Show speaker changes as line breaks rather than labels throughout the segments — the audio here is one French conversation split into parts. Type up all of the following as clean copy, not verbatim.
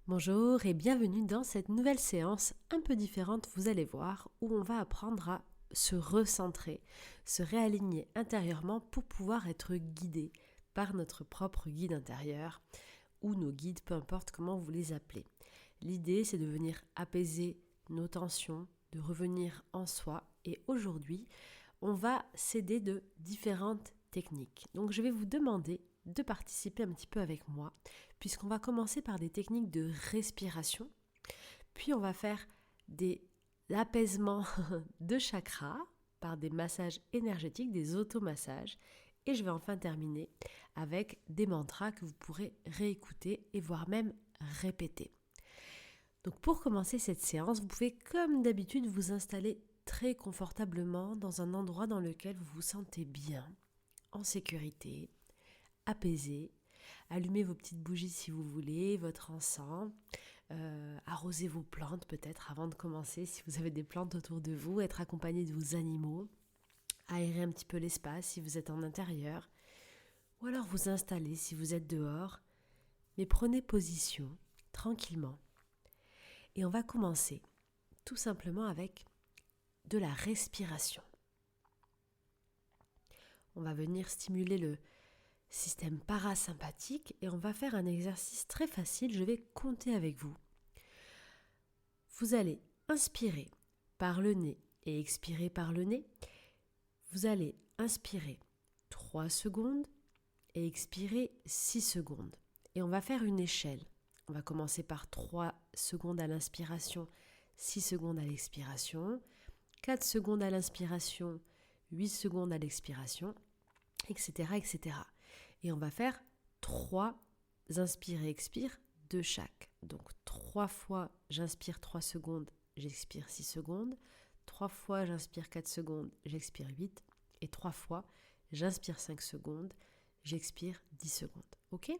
Bonjour et bienvenue dans cette nouvelle séance un peu différente, vous allez voir, où on va apprendre à se recentrer, se réaligner intérieurement pour pouvoir être guidé par notre propre guide intérieur ou nos guides, peu importe comment vous les appelez. L'idée, c'est de venir apaiser nos tensions, de revenir en soi et aujourd'hui, on va s'aider de différentes techniques. Donc je vais vous demander de participer un petit peu avec moi, puisqu'on va commencer par des techniques de respiration, puis on va faire des apaisements de chakras par des massages énergétiques, des automassages, et je vais enfin terminer avec des mantras que vous pourrez réécouter et voire même répéter. Donc pour commencer cette séance, vous pouvez comme d'habitude vous installer très confortablement dans un endroit dans lequel vous vous sentez bien, en sécurité, apaisé. Allumez vos petites bougies si vous voulez, votre encens, arrosez vos plantes peut-être avant de commencer si vous avez des plantes autour de vous, être accompagné de vos animaux, aérer un petit peu l'espace si vous êtes en intérieur, ou alors vous installer si vous êtes dehors, mais prenez position tranquillement. Et on va commencer tout simplement avec de la respiration. On va venir stimuler le système parasympathique et on va faire un exercice très facile. Je vais compter avec vous. Vous allez inspirer par le nez et expirer par le nez. Vous allez inspirer 3 secondes et expirer 6 secondes. Et on va faire une échelle. On va commencer par 3 secondes à l'inspiration, 6 secondes à l'expiration, 4 secondes à l'inspiration, 8 secondes à l'expiration, etc., etc. Et on va faire 3 inspire-expire de chaque. Donc 3 fois j'inspire 3 secondes, j'expire 6 secondes. 3 fois j'inspire 4 secondes, j'expire 8. Et 3 fois j'inspire 5 secondes, j'expire 10 secondes. Ok ?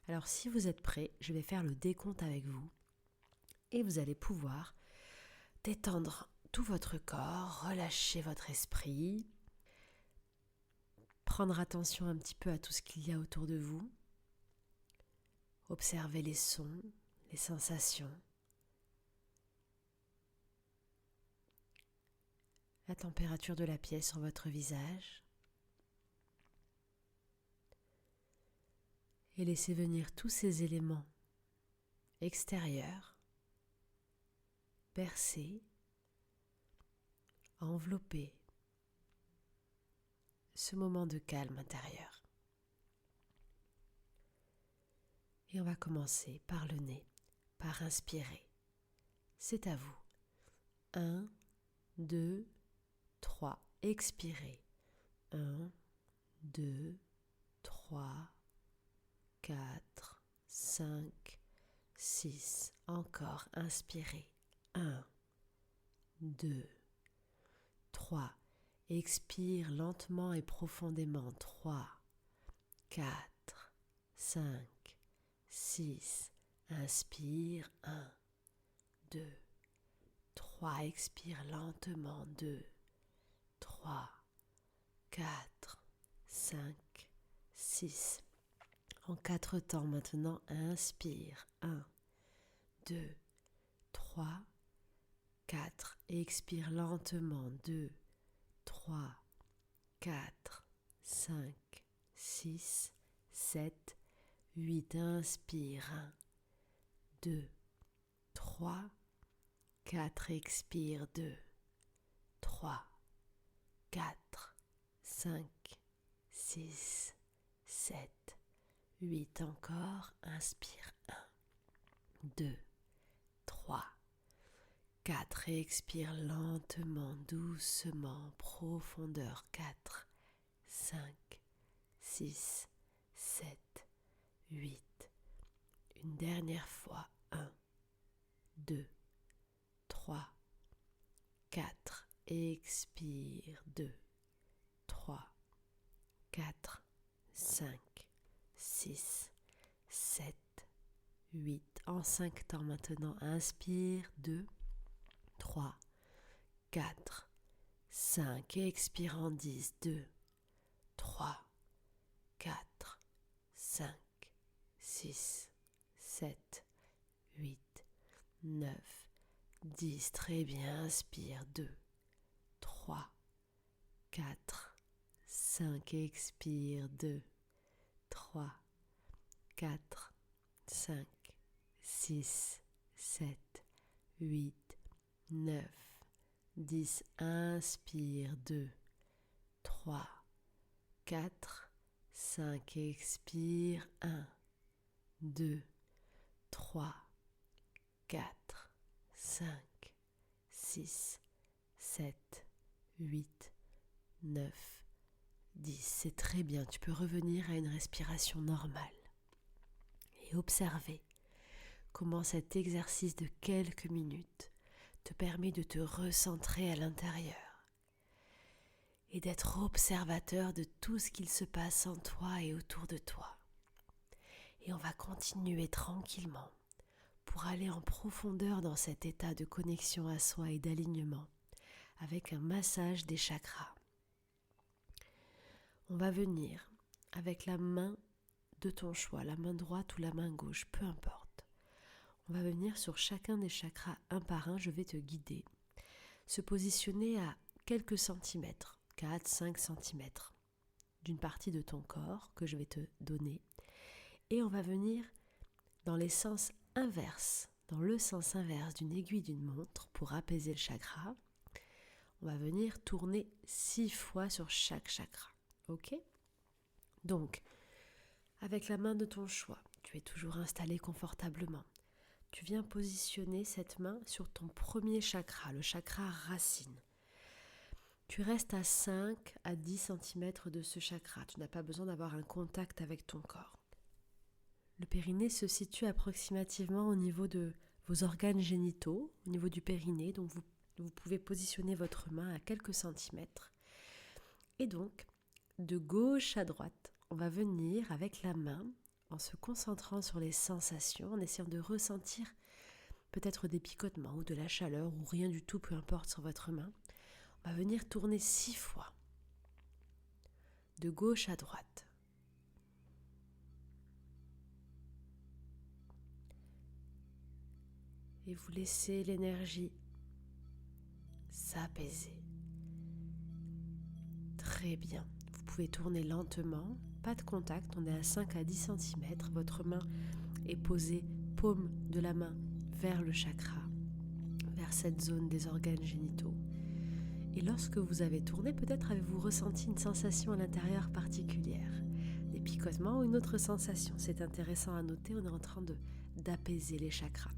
Alors si vous êtes prêts, je vais faire le décompte avec vous. Et vous allez pouvoir détendre tout votre corps, relâcher votre esprit, prendre attention un petit peu à tout ce qu'il y a autour de vous, observer les sons, les sensations, la température de la pièce sur votre visage et laissez venir tous ces éléments extérieurs, bercer, envelopper ce moment de calme intérieur. Et on va commencer par le nez, par inspirer. C'est à vous. 1, 2, 3. Expirez. 1, 2, 3, 4, 5, 6. Encore. Inspirez. 1, 2, 3. Expire lentement et profondément. 3, 4, 5, 6. Inspire. 1, 2, 3. Expire lentement. 2, 3, 4, 5, 6. En 4 temps maintenant. Inspire. 1, 2, 3, 4. Expire lentement. 2, 3, 4, 5, 6, 7, 8. Inspire. 1, 2, 3, 4. Expire. 2, 3, 4, 5, 6, 7, 8. Encore. Inspire. 1, 2, 3, 4. Et expire lentement, doucement, profondeur. 4, 5, 6, 7, 8. Une dernière fois. 1, 2, 3, 4. Expire. 2, 3, 4, 5, 6, 7, 8. En 5 temps maintenant. Inspire. 2, 3, 4, 5. Expire en 10. 2, 3, 4, 5, 6, 7, 9, 10. Très bien, inspire. 2, 3, 4, 5. Expire. 2, 3, 4, 5, 6, 7, 8, 9, 10. Inspire. 2, 3, 4, 5. Expire. 1, 2, 3, 4, 5, 6, 7, 8, 9, 10. C'est très bien, tu peux revenir à une respiration normale et observer comment cet exercice de quelques minutes te permet de te recentrer à l'intérieur et d'être observateur de tout ce qu'il se passe en toi et autour de toi. Et on va continuer tranquillement pour aller en profondeur dans cet état de connexion à soi et d'alignement avec un massage des chakras. On va venir avec la main de ton choix, la main droite ou la main gauche, peu importe. On va venir sur chacun des chakras un par un, je vais te guider. Se positionner à quelques centimètres, 4-5 centimètres d'une partie de ton corps que je vais te donner. Et on va venir dans le sens inverse d'une aiguille d'une montre pour apaiser le chakra. On va venir tourner 6 fois sur chaque chakra. Ok ? Donc, avec la main de ton choix, tu es toujours installé confortablement. Tu viens positionner cette main sur ton premier chakra, le chakra racine. Tu restes à 5 à 10 cm de ce chakra. Tu n'as pas besoin d'avoir un contact avec ton corps. Le périnée se situe approximativement au niveau de vos organes génitaux, au niveau du périnée. Donc vous pouvez positionner votre main à quelques centimètres. Et donc, de gauche à droite, on va venir avec la main, en se concentrant sur les sensations, en essayant de ressentir peut-être des picotements ou de la chaleur ou rien du tout, peu importe sur votre main. On va venir tourner 6 fois, de gauche à droite. Et vous laissez l'énergie s'apaiser. Très bien. Vous pouvez tourner lentement, pas de contact, on est à 5 à 10 cm. Votre main est posée, paume de la main vers le chakra, vers cette zone des organes génitaux. Et lorsque vous avez tourné, peut-être avez-vous ressenti une sensation à l'intérieur particulière, des picotements ou une autre sensation. C'est intéressant à noter, on est en train d'apaiser les chakras.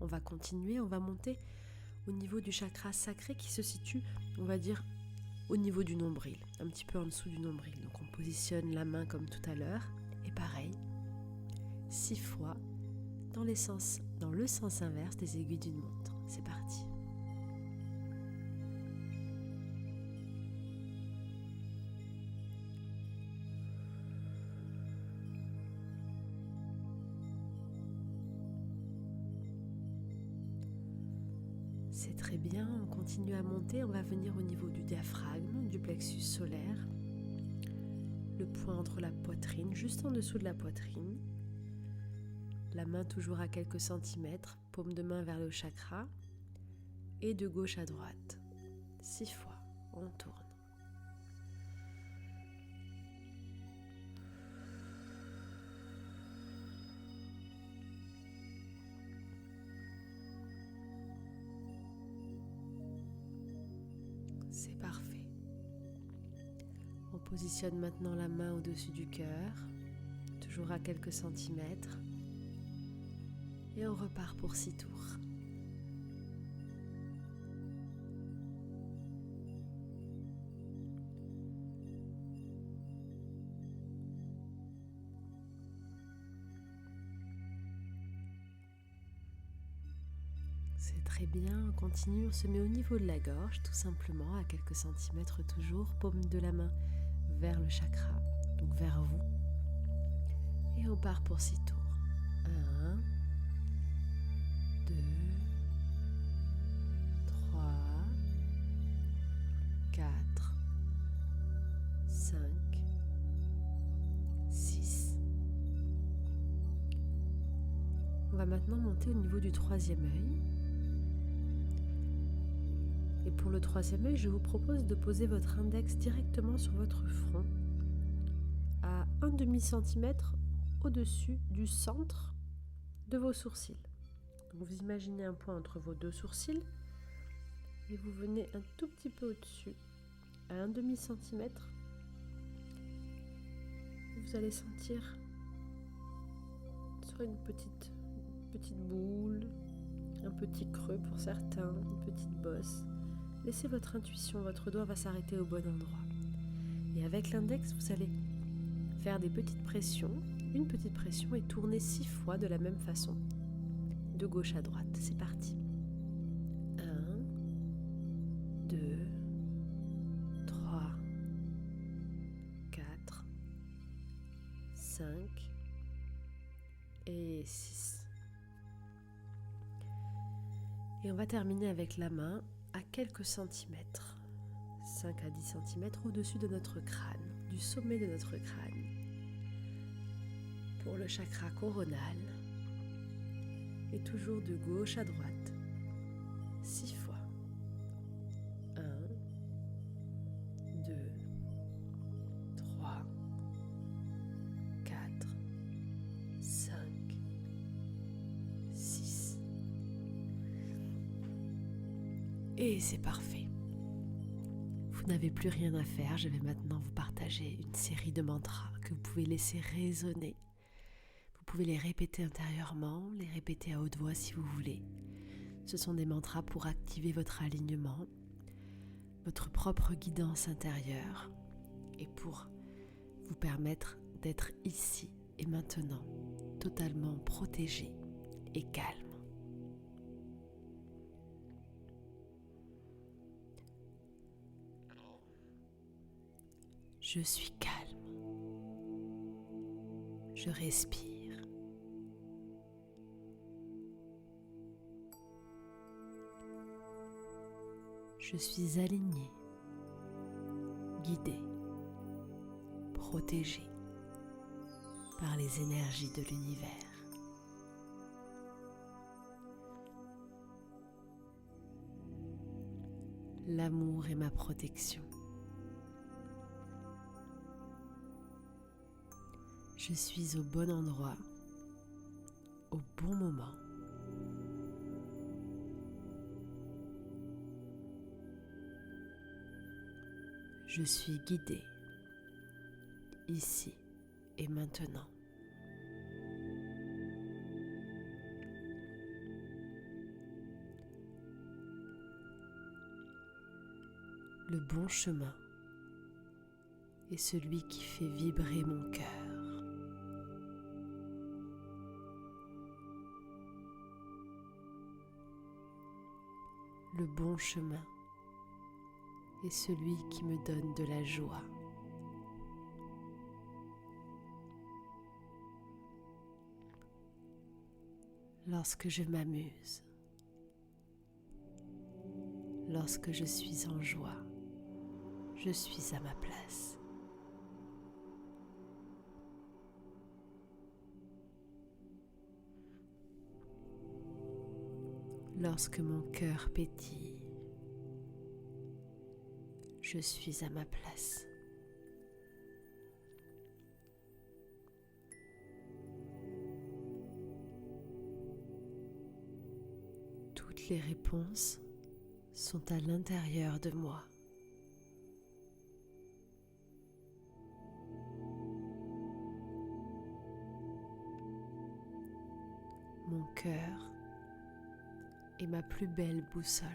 On va continuer, on va monter au niveau du chakra sacré qui se situe, on va dire, au niveau du nombril, un petit peu en dessous du nombril. Donc on positionne la main comme tout à l'heure, et pareil, 6 fois dans le sens inverse des aiguilles d'une montre. C'est parti. C'est très bien, on continue à monter, on va venir au niveau du diaphragme, du plexus solaire, le point entre la poitrine, juste en dessous de la poitrine, la main toujours à quelques centimètres, paume de main vers le chakra, et de gauche à droite, 6 fois, on tourne. C'est parfait. On positionne maintenant la main au-dessus du cœur, toujours à quelques centimètres. Et on repart pour 6 tours. C'est très bien, on continue, on se met au niveau de la gorge, tout simplement, à quelques centimètres toujours, paume de la main vers le chakra, donc vers vous. Et on part pour 6 tours. 1, 2, 3, 4, 5, 6. On va maintenant monter au niveau du troisième œil. Et pour le troisième œil, je vous propose de poser votre index directement sur votre front, à 1/2 centimètre au-dessus du centre de vos sourcils. Donc vous imaginez un point entre vos deux sourcils et vous venez un tout petit peu au-dessus, à 1/2 centimètre. Vous allez sentir soit une petite boule, un petit creux pour certains, une petite bosse. Laissez votre intuition, votre doigt va s'arrêter au bon endroit. Et avec l'index, vous allez faire des petites pressions, une petite pression et tourner 6 fois de la même façon, de gauche à droite. C'est parti. 1, 2, 3, 4, 5 et 6. Et on va terminer avec la main à quelques centimètres, 5 à 10 centimètres au-dessus de notre crâne, du sommet de notre crâne. Pour le chakra coronal, et toujours de gauche à droite, 6 fois. 1, 2, 3, 4, 5, 6. Et c'est parfait. Vous n'avez plus rien à faire. Je vais maintenant vous partager une série de mantras que vous pouvez laisser résonner. Vous pouvez les répéter intérieurement, les répéter à haute voix si vous voulez. Ce sont des mantras pour activer votre alignement, votre propre guidance intérieure et pour vous permettre d'être ici et maintenant, totalement protégé et calme. Je suis calme. Je respire. Je suis aligné, guidé, protégé par les énergies de l'univers. L'amour est ma protection. Je suis au bon endroit, au bon moment. Je suis guidé, ici et maintenant. Le bon chemin est celui qui fait vibrer mon cœur. Le bon chemin est celui qui me donne de la joie. Lorsque je m'amuse, lorsque je suis en joie, je suis à ma place. Lorsque mon cœur pétille, je suis à ma place. Toutes les réponses sont à l'intérieur de moi. Mon cœur est ma plus belle boussole.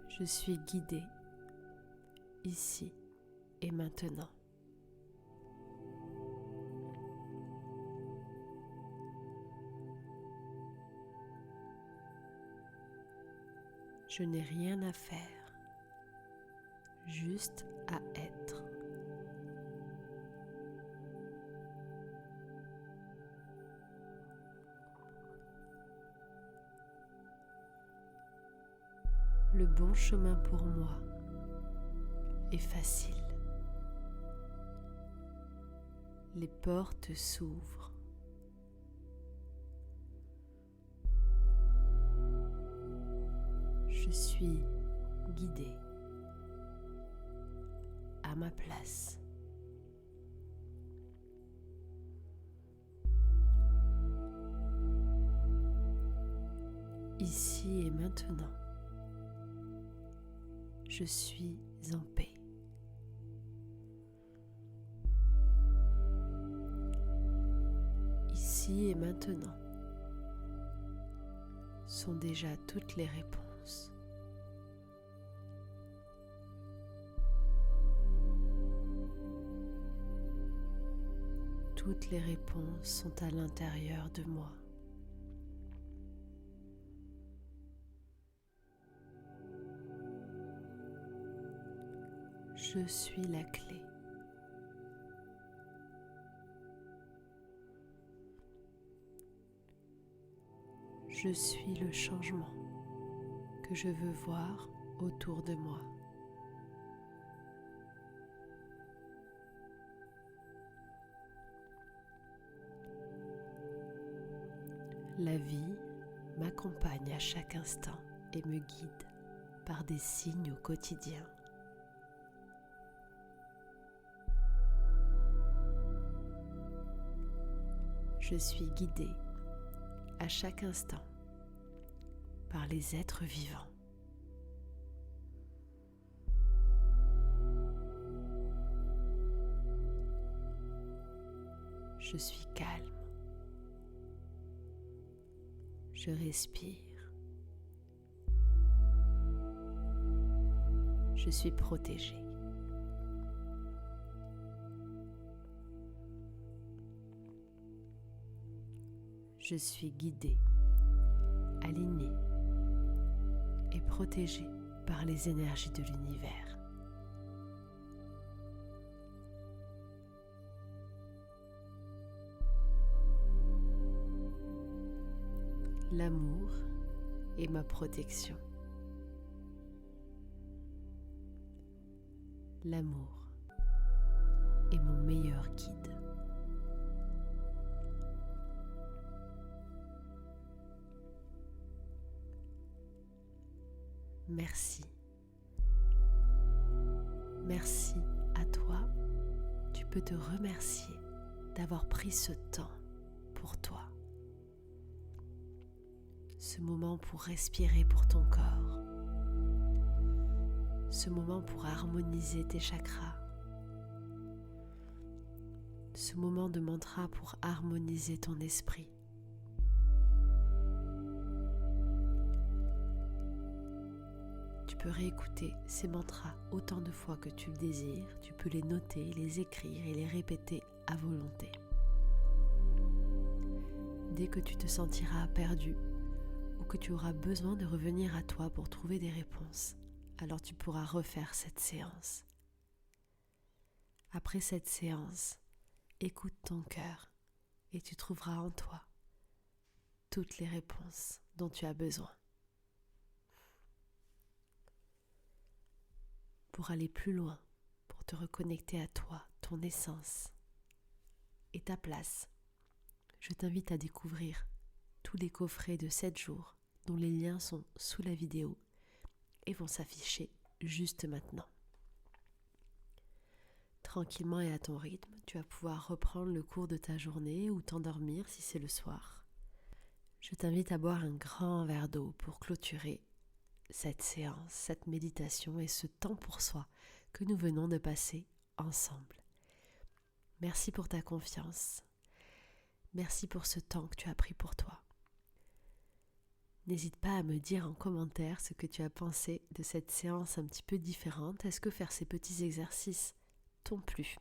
Je suis guidée ici et maintenant. Je n'ai rien à faire, juste à être. Le bon chemin pour moi est facile. Les portes s'ouvrent. Je suis guidée à ma place. Ici et maintenant, je suis en paix. Ici et maintenant sont déjà toutes les réponses. Toutes les réponses sont à l'intérieur de moi. Je suis la clé. Je suis le changement que je veux voir autour de moi. La vie m'accompagne à chaque instant et me guide par des signes au quotidien. Je suis guidée à chaque instant par les êtres vivants. Je suis calme. Je respire. Je suis protégée. Je suis guidée, alignée et protégée par les énergies de l'univers. L'amour est ma protection. L'amour est mon meilleur guide. Merci. Merci à toi. Tu peux te remercier d'avoir pris ce temps pour toi. Ce moment pour respirer pour ton corps. Ce moment pour harmoniser tes chakras. Ce moment de mantra pour harmoniser ton esprit. Tu peux réécouter ces mantras autant de fois que tu le désires. Tu peux les noter, les écrire et les répéter à volonté. Dès que tu te sentiras perdu ou que tu auras besoin de revenir à toi pour trouver des réponses, alors tu pourras refaire cette séance. Après cette séance, écoute ton cœur et tu trouveras en toi toutes les réponses dont tu as besoin. Pour aller plus loin, pour te reconnecter à toi, ton essence et ta place, je t'invite à découvrir tous les coffrets de 7 jours dont les liens sont sous la vidéo et vont s'afficher juste maintenant. Tranquillement et à ton rythme, tu vas pouvoir reprendre le cours de ta journée ou t'endormir si c'est le soir. Je t'invite à boire un grand verre d'eau pour clôturer cette séance, cette méditation et ce temps pour soi que nous venons de passer ensemble. Merci pour ta confiance. Merci pour ce temps que tu as pris pour toi. N'hésite pas à me dire en commentaire ce que tu as pensé de cette séance un petit peu différente. Est-ce que faire ces petits exercices t'ont plu?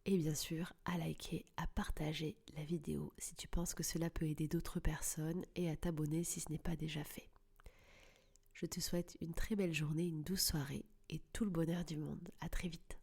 Et bien sûr, à liker, à partager la vidéo si tu penses que cela peut aider d'autres personnes et à t'abonner si ce n'est pas déjà fait. Je te souhaite une très belle journée, une douce soirée et tout le bonheur du monde. À très vite.